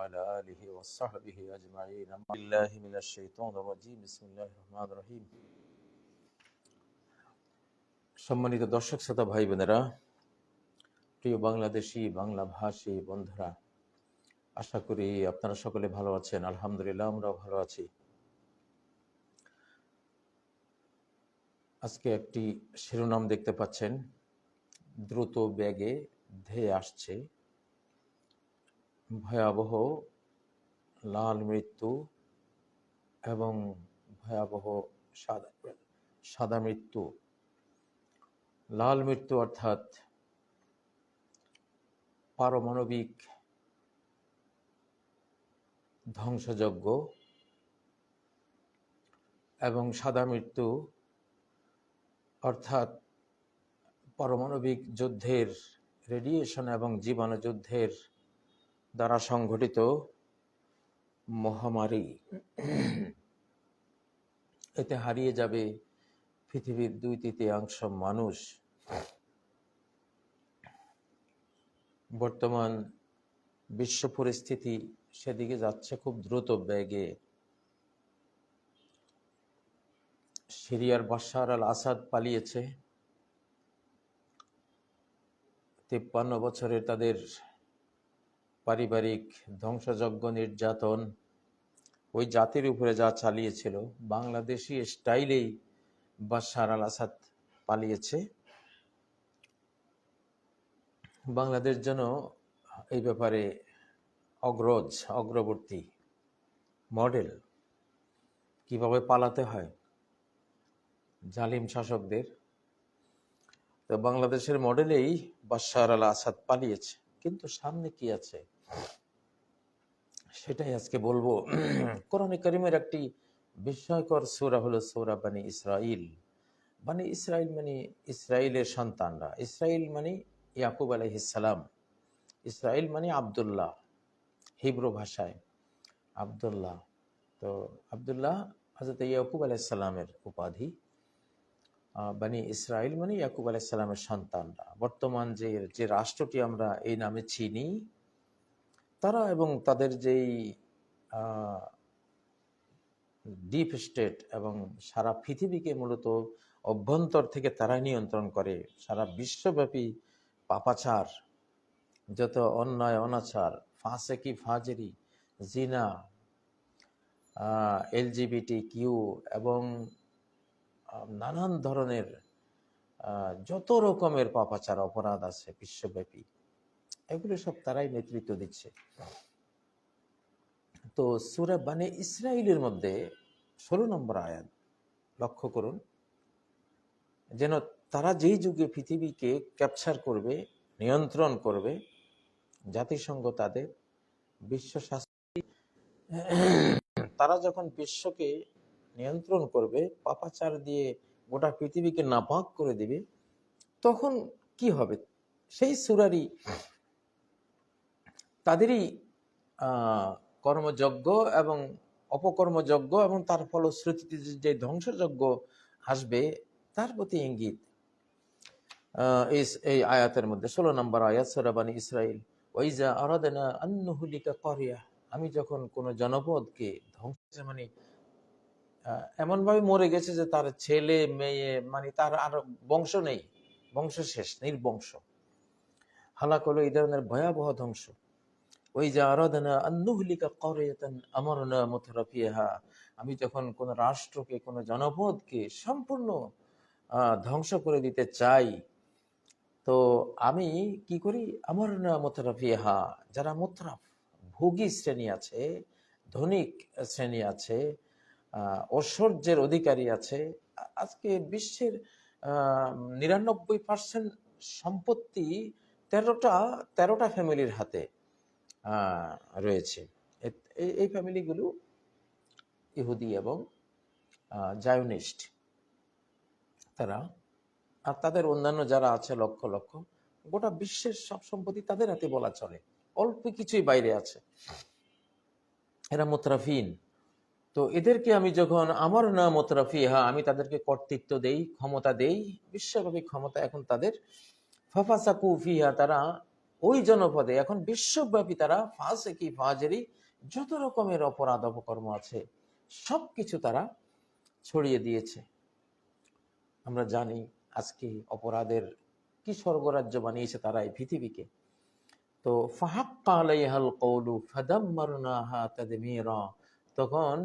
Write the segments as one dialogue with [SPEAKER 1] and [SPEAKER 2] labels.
[SPEAKER 1] وعلى آله وصحبه أجمعين أما بالله من الشيطان الرجيم بسم الله الرحمن الرحيم সম্মানিত দর্শক শ্রোতা ভাই বোনেরা, প্রিয় বাংলাদেশি বাংলা ভাষী বন্ধুরা, আশা করি আপনারা সকলে ভালো আছেন। আলহামদুলিল্লাহ, আমরাও ভালো আছি। আজকে একটি শিরোনাম দেখতে পাচ্ছেন, দ্রুত বেগে ধেয়ে আসছে ভয়াবহ লাল মৃত্যু এবং ভয়াবহ সাদা মৃত্যু। লাল মৃত্যু অর্থাৎ পারমাণবিক ধ্বংসযজ্ঞ এবং সাদা মৃত্যু অর্থাৎ পারমাণবিক যুদ্ধের রেডিয়েশন এবং জীবাণু যুদ্ধের দ্বারা সংঘটিত মহামারী। এতে হারিয়ে যাবে পৃথিবীর 2/3 মানুষ। বর্তমান বিশ্ব পরিস্থিতি সেদিকে যাচ্ছে খুব দ্রুত বেগে। সিরিয়ার বাশার আল আসাদ পালিয়েছে। 53 বছরের তাদের পারিবারিক ধ্বংসযজ্ঞ নির্যাতন ওই জাতির উপরে যা চালিয়েছিল, বাংলাদেশি স্টাইলেই বাশার আল আসাদ পালিয়েছে। বাংলাদেশ যেন এই ব্যাপারে অগ্রবর্তী মডেল, কিভাবে পালাতে হয় জালিম শাসকদের। তো বাংলাদেশের মডেলেই বাশার আল আসাদ পালিয়েছে, কিন্তু সামনে কি আছে সেটাই আজকে বলবো। কোরআনে কারিমের একটি বিস্ময়কর সূরা হলো সূরা বানী ইসরাইল। বানী ইসরাইল মানে ইসরাইলের সন্তানরা। ইসরাইল মানে ইয়াকুব আলাইহিস সালাম। ইসরাইল মানে আব্দুল্লাহ, হিব্রু ভাষায় আব্দুল্লাহ। তো আব্দুল্লাহ হযরত ইয়াকুব আলাইহিস সালামের উপাধি। বানী ইসরাইল মানে ইয়াকুব আলাইহিস সালামের সন্তানরা। বর্তমান যে রাষ্ট্রটি আমরা এই নামে চিনি, তারা এবং তাদের যেই ডিপ স্টেট এবং সারা পৃথিবীকে মূলত অভ্যন্তর থেকে তারা নিয়ন্ত্রণ করে। সারা বিশ্বব্যাপী পাপাচার, যত অন্যায় অনাচার, ফাসেকি ফাজেরি, জিনা, LGBT এবং নানান ধরনের যত রকমের পাপাচার অপরাধ আছে বিশ্বব্যাপী, এগুলো সব তারাই নেতৃত্ব দিচ্ছে। তো সূরা বানী ইসরাইলের মধ্যে 16 নম্বর আয়াত লক্ষ্য করুন, যেন তারা যেই যুগে পৃথিবীকে ক্যাপচার করবে, নিয়ন্ত্রণ করবে, জাতিসংঘ তাদের বিশ্ব স্বাস্থ্য, তারা যখন বিশ্বকে নিয়ন্ত্রণ করবে, পাপাচার দিয়ে গোটা পৃথিবীকে নাপাক করে দিবে, তখন কি হবে? সেই সূরারই তাদেরই কর্মযজ্ঞ এবং অপকর্মযজ্ঞ এবং তার ফলশ্রুতিতে যে ধ্বংসযজ্ঞ আসবে তার প্রতি ইঙ্গিত এই আয়াতের মধ্যে। 16 নম্বর আয়াত সূরা বানী ইসরাইল। ওয়াইজা আরাদনা আন নুহলিকা ক্বরিয়া, আমি যখন কোন জনপদকে ধ্বংস, মানে এমন ভাবে মরে গেছে যে তার ছেলে মেয়ে, মানে তার আর বংশ নেই, বংশ শেষ, নির্বংশ, হালাক হলো এই ধরনের ভয়াবহ ধ্বংস। ওয়াইজা আরাদনা আন নুহলিকা ক্বরিয়াতান আমারনা মুতরাফিহা, আমি যখন কোন রাষ্ট্রকে, কোন জনপদকে সম্পূর্ণ ধ্বংস করে দিতে চাই, তো আমি কি করি? আমারনা মুতরাফিহা, যারা মুতরাফ, ভোগী শ্রেণী আছে, ধনিক শ্রেণী আছে, ঐশ্বর্যের অধিকারী আছে। আজকে বিশ্বের 99% সম্পত্তি 13টা ফ্যামিলির হাতে রয়েছে। এই ফ্যামিলিগুলো ইহুদি এবং জায়নিস্ট, তারা আর তাদের অন্যান্য যারা আছে লক্ষ লক্ষ, গোটা বিশ্বের সব সম্পত্তি তাদের হাতে বলা চলে, অল্প কিছুই বাইরে আছে। এরা মুতরাফিন। তো এদেরকে আমি যখন আমার না মুতরাফিহা, আমি তাদেরকে কর্তৃত্ব দেই, ক্ষমতা দেই, বিশ্বব্যাপী ক্ষমতা এখন তাদের। ফাফাসাকু ফিহা, তারা ওই জনপদে এখন বিশ্বব্যাপী তারা ফাসেকি ফাজেরি যত রকমের অপরাধ অপকর্ম আছে সবকিছু তারা ছড়িয়ে দিয়েছে। আমরা জানি আজকে অপরাধের কি স্বর্গরাজ্য বানিয়েছে তারা এই পৃথিবীকে। তো ফাহাক্কা আলাইহাল কওলু ফাদাম্মারনাহা তাদমীরা, তখন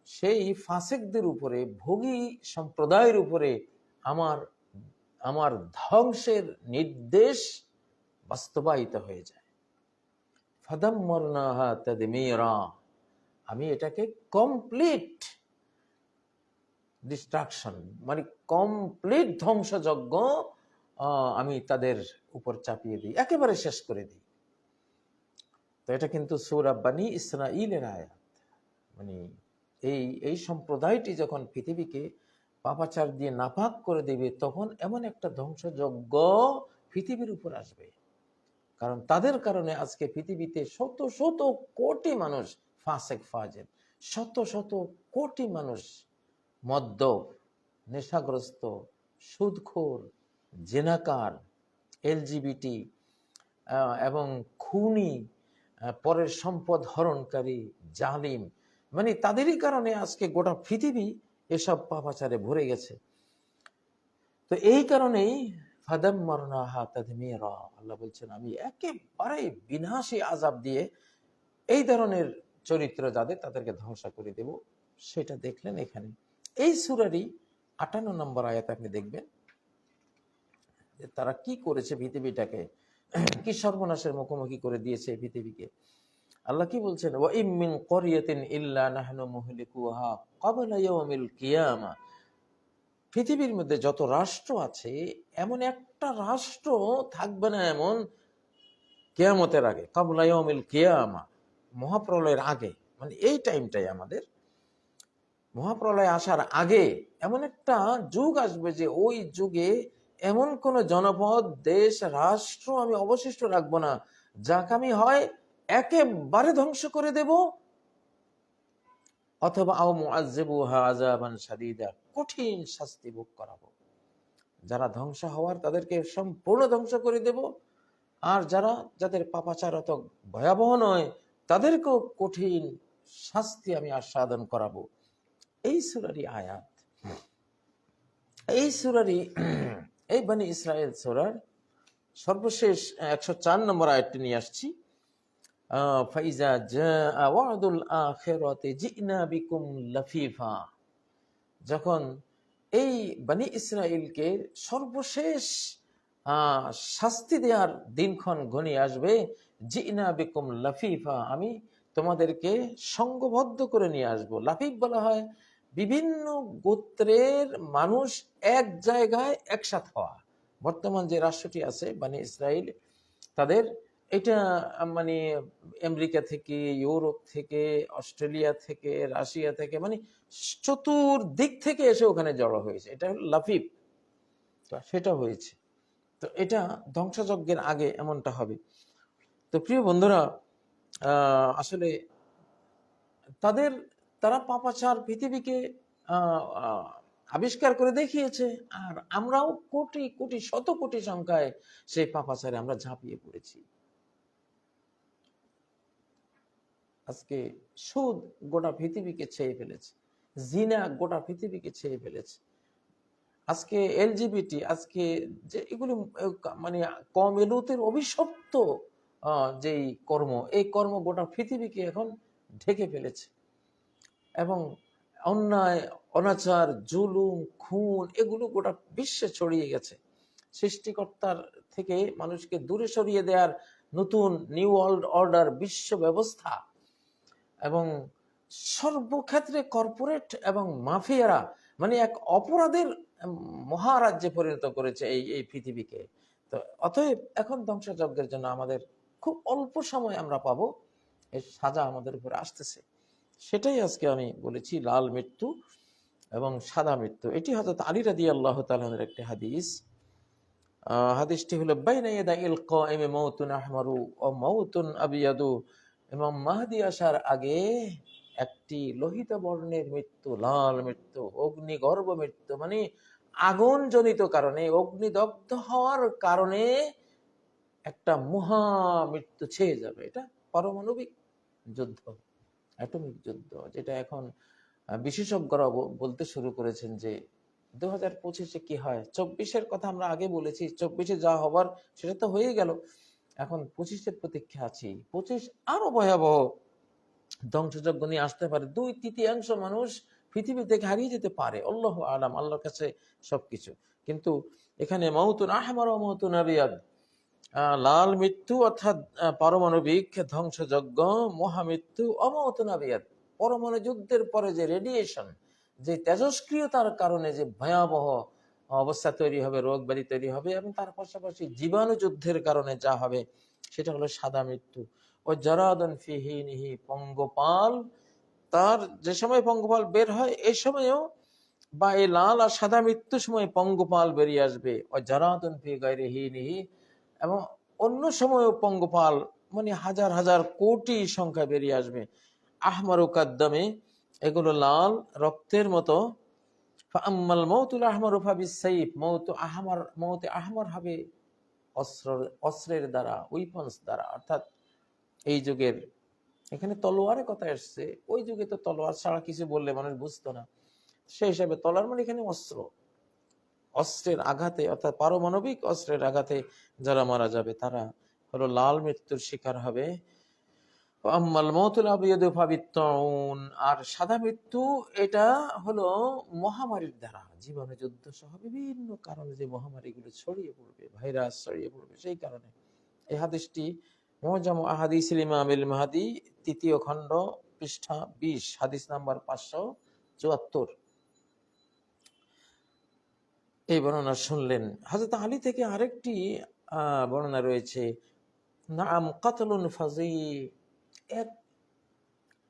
[SPEAKER 1] সেই ফাসিকদের উপরে, ভোগী সম্প্রদায়ের উপরে আমার আমার ধ্বংসের নির্দেশ বাস্তবায়িত হয়ে যায়। ফাদাম্মারনাহা তাদমীরা, আমি এটাকে কমপ্লিট ডিস্ট্রাকশন মানে কমপ্লিট ধ্বংসযজ্ঞ আমি তাদের উপর চাপিয়ে দিই, একেবারে শেষ করে দিই। তো এটা কিন্তু সূরা বনী ইসরাঈলের আয়াত। মানে এই সম্প্রদায়টি যখন পৃথিবীকে পাপাচার দিয়ে নাপাক করে দেবে তখন এমন একটা ধ্বংসযজ্ঞ পৃথিবীর উপর আসবে। কারণ তাদের কারণে আজকে পৃথিবীতে শত শত কোটি মানুষ ফাসেক ফাজের, শত শত কোটি মানুষ মদ্যপ, নেশাগ্রস্ত, সুদখোর, জেনাকার, এলজিবিটি এবং খুনি, পরের সম্পদ হরণকারী, জালিম, মানে তাদেরই কারণে আজকে গোটা পৃথিবী এসব পাপাচারে ভরে গেছে। তো এই কারণেই ফাদাম্মারনাহা তাদমীরা, আল্লাহ বলছেন আমি একেবারে বিনাশী আযাব দিয়ে এই ধরনের চরিত্র যাদের তাদেরকে ধ্বংস করে দেব। সেটা দেখলেন এখানে এই সূরারই 58 নম্বর আয়াত আপনি দেখবেন যে তারা কি করেছে, পৃথিবীটাকে কি সর্বনাশের মুখোমুখি করে দিয়েছে এই পৃথিবীকে। আল্লাহ কি বলছেন, ওয়া ইম মিন ক্বরিয়াতিন ইল্লা নাহনু মুহলিকুহা ক্বাবলা ইয়াউমিল কিয়ামা, পৃথিবীর মধ্যে যত রাষ্ট্র আছে এমন একটা রাষ্ট্র থাকবে না এমন কিয়ামতের আগে, ক্বাবলা ইয়াউমিল কিয়ামা, মহাপ্রলয়ের আগে, মানে এই টাইমটাই আমাদের মহাপ্রলয় আসার আগে এমন একটা যুগ আসবে যে ওই যুগে এমন কোন জনপদ, দেশ, রাষ্ট্র আমি অবশিষ্ট রাখবো না যাকে আমি হয় একেবারে ধ্বংস করে দেব অথবা আও মুআযযিবুহা আযাবান শাদীদা, কঠিন শাস্তি ভোগ করাবো। যারা ধ্বংস হওয়ার তাদেরকে সম্পূর্ণ ধ্বংস করে দেব, আর যাদের পাপাচার অত ভয়াবহ নয় তাদেরকেও কঠিন শাস্তি আমি আস্বাদন করাবো। এই সূরারই আয়াত, এই সূরারই এই বনী ইসরাইল সূরার সর্বশেষ 104 নম্বর আয়াতটি নিয়ে আসছি। ফাইজা জাআ ওয়াদুল আখিরাতি জিনা বিকুম লাফিফা, যখন এই বনী ইসরাইলকে সর্বশেষ শাস্তি দেওয়ার দিনক্ষণ ঘনিয়ে আসবে, জিনা বিকুম লাফিফা, আমি তোমাদেরকে সংঘবদ্ধ করে নিয়ে আসবো। লাফিফ বলা হয় বিভিন্ন গোত্রের মানুষ এক জায়গায় একসাথ হওয়া। বর্তমান যে রাষ্ট্রটি আছে বনী ইসরাইল, তাদের এটা মানে আমেরিকা থেকে, ইউরোপ থেকে, অস্ট্রেলিয়া থেকে, রাশিয়া থেকে, মানে চতুর্দিক থেকে এসে ওখানে জড়ো হয়েছে। এটা হলো লাফিফ, সেটা হয়েছে। তো এটা ধ্বংসযজ্ঞের আগে এমনটা হবে। তো প্রিয় বন্ধুরা, আসলে তারা পাপাচার পৃথিবীকে আবিষ্কার করে দেখিয়েছে, আর আমরাও কোটি কোটি শত কোটি সংখ্যায় সেই পাপাচারে আমরা ঝাঁপিয়ে পড়েছি। আজকে সুদ গোটা পৃথিবীকে ছেয়ে ফেলেছে, জিনা গোটা পৃথিবীকে ছেয়ে ফেলেছে, আজকে এলজিবিটি, আজকে যে এগুলো মানে কম এলুতের অভিশপ্ত যেই কর্ম, এই কর্ম গোটা পৃথিবীকে এখন ঢেকে ফেলেছে। এবং অন্যায়, অনাচার, জুলুম, খুন এগুলো গোটা বিশ্বে ছড়িয়ে গেছে। সৃষ্টিকর্তার থেকে মানুষকে দূরে সরিয়ে দেওয়ার নতুন নিউ ওয়ার্ল্ড অর্ডার, বিশ্ব ব্যবস্থা, এবং সর্বক্ষেত্রে কর্পোরেট এবং মাফিয়ারা মানে এক অপরাধের মহারাজ্যে পরিণত করেছে এই পৃথিবীকে। তো অতএব এখন ধ্বংসযজ্ঞের জন্য আমাদের খুব অল্প সময় আমরা পাবো, এর সাজা আমাদের উপরে আসতেছে। সেটাই আজকে আমি বলেছি, লাল মৃত্যু এবং সাদা মৃত্যু। এটি হযরত আলী রাদিয়াল্লাহু তাআলা আনহুর একটি হাদিস। হাদিসটি হলো বাইনা ইয়াদাইল কাইমি মাউতুন আহমারু ওয়া মাউতুন আবিয়াদু, ইমাম মাহদী আসার আগে একটি লোহিত বর্ণের মৃত্যু, লাল মৃত্যু, অগ্নিগর্ভ মৃত্যু, মানে আগুন জনিত কারণে, অগ্নিদগ্ধ হওয়ার কারণে একটা মহামৃত্যু ছেয়ে যাবে। এটা পারমাণবিক যুদ্ধ, অ্যাটমিক যুদ্ধ, যেটা এখন বিশেষজ্ঞরা বলতে শুরু করেছেন যে 2025-এ কি হয়। 24-এর কথা আমরা আগে বলেছি, 24-এ যা হবার সেটা তো হয়ে গেল, এখন 25-এর প্রতীক্ষা আছি। 25 আরো ভয়াবহ ধ্বংসযজ্ঞ নিয়ে আসতে পারে। 2/3 মানুষ পৃথিবী থেকে হারিয়ে যেতে পারে, আল্লাহু আলাম, আল্লাহর কাছে সবকিছু। কিন্তু এখানে মাউতুন আহমার ও মাউতুন আবিয়াদ, লাল মৃত্যু অর্থাৎ পারমাণবিক ধ্বংসযজ্ঞ, মহামৃত্যু, অমাউতুন আবিয়াদ, পরমাণু যুদ্ধের পরে যে রেডিয়েশন, যে তেজস্ক্রিয়তার কারণে যে ভয়াবহ অবস্থা তৈরি হবে, রোগ ব্যাধি তৈরি হবে, এবং তার পাশাপাশি জীবাণু যুদ্ধের কারণে যা হবে সেটা হলো সাদা মৃত্যু। ও জারাদুন ফি হিনিহি, পঙ্গপাল, তার যে সময় পঙ্গপাল বের হয় এই সময়ও, বা এই লাল আর সাদা মৃত্যুর সময় পঙ্গপাল বেরিয়ে আসবে। ও জারাদুন ফি গায়রি হিনিহি, এবং অন্য সময়ও পঙ্গপাল, মানে হাজার হাজার কোটি সংখ্যা বেরিয়ে আসবে। আহমারু কাদ্দামে, এগুলো লাল রক্তের মতো। ফাআম্মাল মাউতুল আহমারু ফাবিস-সাইফ, মউতে আহমার হবে অস্ত্রের দ্বারা, উইপন্স দ্বারা, অর্থাৎ এই যুগের, এখানে তলোয়ারের কথা এসছে, ওই যুগে তো তলোয়ার ছাড়া কিছু বললে মানুষ বুঝতো না, সেই হিসাবে তলোয়ার মানে এখানে অস্ত্র, অস্ত্রের আঘাতে, অর্থাৎ পারমাণবিক অস্ত্রের আঘাতে যারা মারা যাবে তারা হলো লাল মৃত্যুর শিকার হবে। আম্মাল মাউতুল আবিয়াদু ফাবিত-তাউন, আর সাদা মৃত্যু এটা হলো মহামারীর দ্বারা, জীবাণু যুদ্ধ সহ বিভিন্ন কারণে যে মহামারীগুলো ছড়িয়ে পড়বে, ভাইরাস ছড়িয়ে পড়বে, সেই কারণে। এই হাদিসটি মুআজামু আহাদিসিল ইমামিল মাহদী, 3য় খণ্ড, পৃষ্ঠা 20, হাদিস নাম্বার 574। এই বর্ণনা শুনলেন। হযরত আলী থেকে আরেকটি বর্ণনা রয়েছে, নাআম কাতলুন ফাযী, এক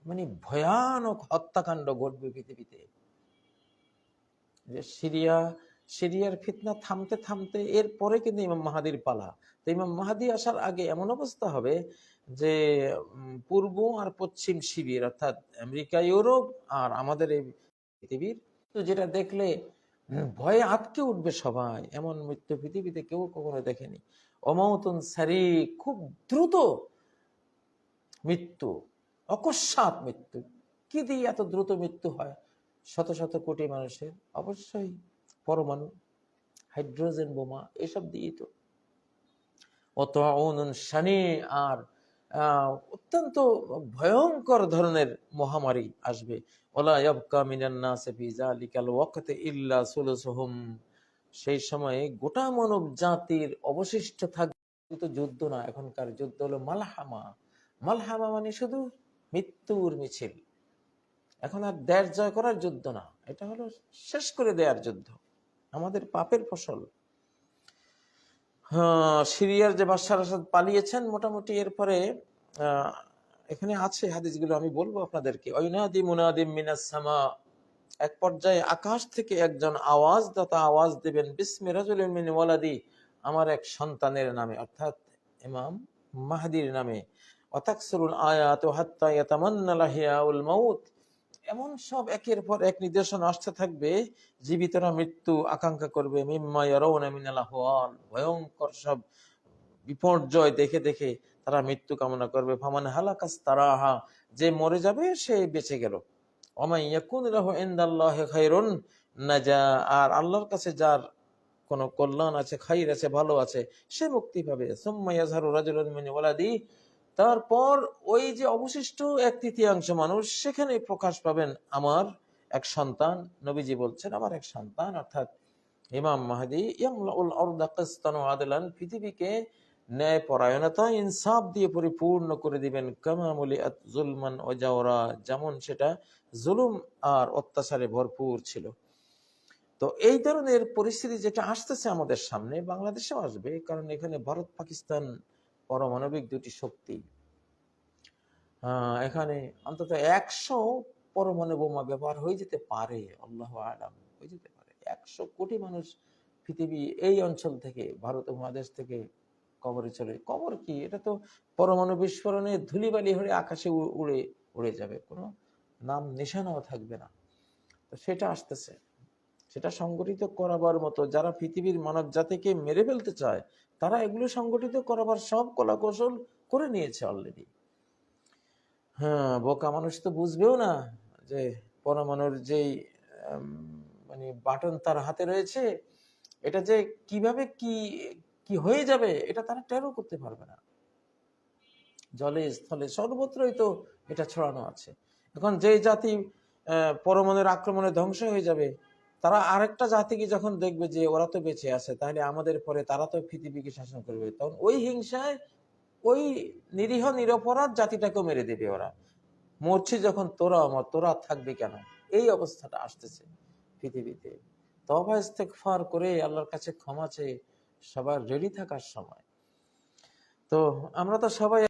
[SPEAKER 1] মানে ভয়ানক হত্যাকাণ্ড ঘটবে পৃথিবীতে। যে সিরিয়ার ফিতনা থামতে থামতে এরপরে কিন্তু ইমাম মাহাদির পালা। তো ইমাম মাহাদি আসার আগে এমন অবস্থা হবে যে পূর্ব আর পশ্চিম শিবির, অর্থাৎ আমেরিকা, ইউরোপ আর আমাদের এই পৃথিবীর, তো যেটা দেখলে ভয়ে আটকে উঠবে সবাই, এমন মৃত্যু পৃথিবীতে কেউ কখনো দেখেনি। অমাউতুন সারি, খুব দ্রুত মৃত্যু, অকস্মাৎ মৃত্যু। কি দিয়ে এত দ্রুত মৃত্যু হয় শত শত কোটি মানুষের? অবশ্যই পরমাণু, হাইড্রোজেন বোমা, এসব দিয়েই তো। অতউনুন শানি, আর অত্যন্ত ভয়ঙ্কর ধরনের মহামারী আসবে। ওয়ালা ইয়াবকা মিনান নাসি ফি যালিকাল ওয়াক্তি ইল্লা সুলুসুহুম, সেই সময়ে গোটা মানব জাতির অবশিষ্ট থাকবে, তো যুদ্ধ না, এখনকার যুদ্ধ হলো মালহামা। মালহামা মানে শুধু মৃত্যুর মিছিল। এখন আর দেশ জয় করার যুদ্ধ না, এটা হলো শেষ করে দেওয়ার যুদ্ধ, আমাদের পাপের ফসল। সিরিয়ার যে বাশার আসাদ পালিয়েছেন মোটামুটি, এরপরে এখানে আছে হাদিসগুলো, আমি বলবো আপনাদেরকে। ওয়াইনাদি মুনাদিম মিনাস সামা, এক পর্যায়ে আকাশ থেকে একজন আওয়াজদাতা আওয়াজ দিবেন, বিসমি রাজুলিন মিন ওয়ালাদি, আমার এক সন্তানের নামে, অর্থাৎ ইমাম মাহদির নামে। ওয়াতাকসুরুল আয়াত হাত্তা ইয়াতামান্না লাহিয়াউল মাউত, এমন সব একের পর এক নিদর্শন আসতে থাকবে, জীবিতরা মৃত্যু আকাঙ্ক্ষা করবে। মিম্মা ইয়ারাউনা মিনাল আহওয়াল, ভয়ঙ্কর সব বিপর্যয় দেখে দেখে তারা মৃত্যু কামনা করবে। ফামান হালাকাস তারাহা, যে মরে যাবে সে বেঁচে গেল। ওমা ইয়াকুন লাহু ইনদাল্লাহি খায়রুন নাজা, আর আল্লাহর কাছে যার কোনো কল্যাণ আছে, খাইর আছে, ভালো আছে, সে মুক্তি পাবে। সুম্মা ইয়াজহারু রাজুলুন মিন ওয়ালাদি, তারপর ওই যে অবশিষ্ট 1/3 মানুষ, সেখানে প্রকাশ পাবেন আমার এক সন্তান। নবীজি বলছেন আমার এক সন্তান, অর্থাৎ ইমাম মাহদী, ইয়ামলাউল আরদা কিসতান ওয়া আদলান, পৃথিবীকে ন্যায় পরায়ণতা, ইনসাফ দিয়ে পরিপূর্ণ করে দিবেন। কামা মুলিআত যুলমান ওয়া জাওরা, যেমন সেটা জুলুম আর অত্যাচারে ভরপুর ছিল। তো এই ধরনের পরিস্থিতি যেটা আসতেছে আমাদের সামনে, বাংলাদেশেও আসবে, কারণ এখানে ভারত পাকিস্তান পারমাণবিক দুটি শক্তি, এখানে অন্তত 100 পরমাণু বোমা ব্যবহার হয়ে যেতে পারে, আল্লাহু আলাম, হয়ে যেতে পারে। 100 কোটি মানুষ পৃথিবী এই অঞ্চল থেকে, ভারত উপমহাদেশ থেকে কবরে চলে, কবর কি, এটা তো পরমাণু বিস্ফোরণে ধুলিবালি হয়ে আকাশে উড়ে উড়ে যাবে, কোনো নাম নিশানাও থাকবে না। তো সেটা আসতেছে, সেটা সংগঠিত করাবার মতো যারা পৃথিবীর মানব জাতিকে মেরে ফেলতে চায়, তারা এগুলো সংগঠিত করাবার সব কলাকৌশল করে নিয়েছে অলরেডি। হ্যাঁ, বোকা মানুষ তো বুঝবেও না যে পরমাণুর যেই মানে বাটন তার হাতে রয়েছে, এটা যে কিভাবে কি কি হয়ে যাবে এটা তারা টেরও করতে পারবে না। জলে স্থলে সর্বত্রই তো এটা ছড়ানো আছে। এখন যে জাতি পরমাণুর আক্রমণে ধ্বংস হয়ে যাবে, তারা আরেকটা জাতিকে যখন দেখবে যে ওরা তো বেঁচে আছে, তাহলে আমাদের পরে তারা তো পৃথিবীকে শাসন করবে, তখন ওই হিংসায় ওই নিরীহ নিরপরাধ জাতিটাকেও মেরে দেবে ওরা। মরছি যখন তোরা আমার, তোরা থাকবে কেন, এই অবস্থাটা আসতেছে পৃথিবীতে। তওবা ইস্তেগফার করে আল্লাহর কাছে ক্ষমা চেয়ে সবার রেডি থাকার সময়। তো আমরা তো সবাই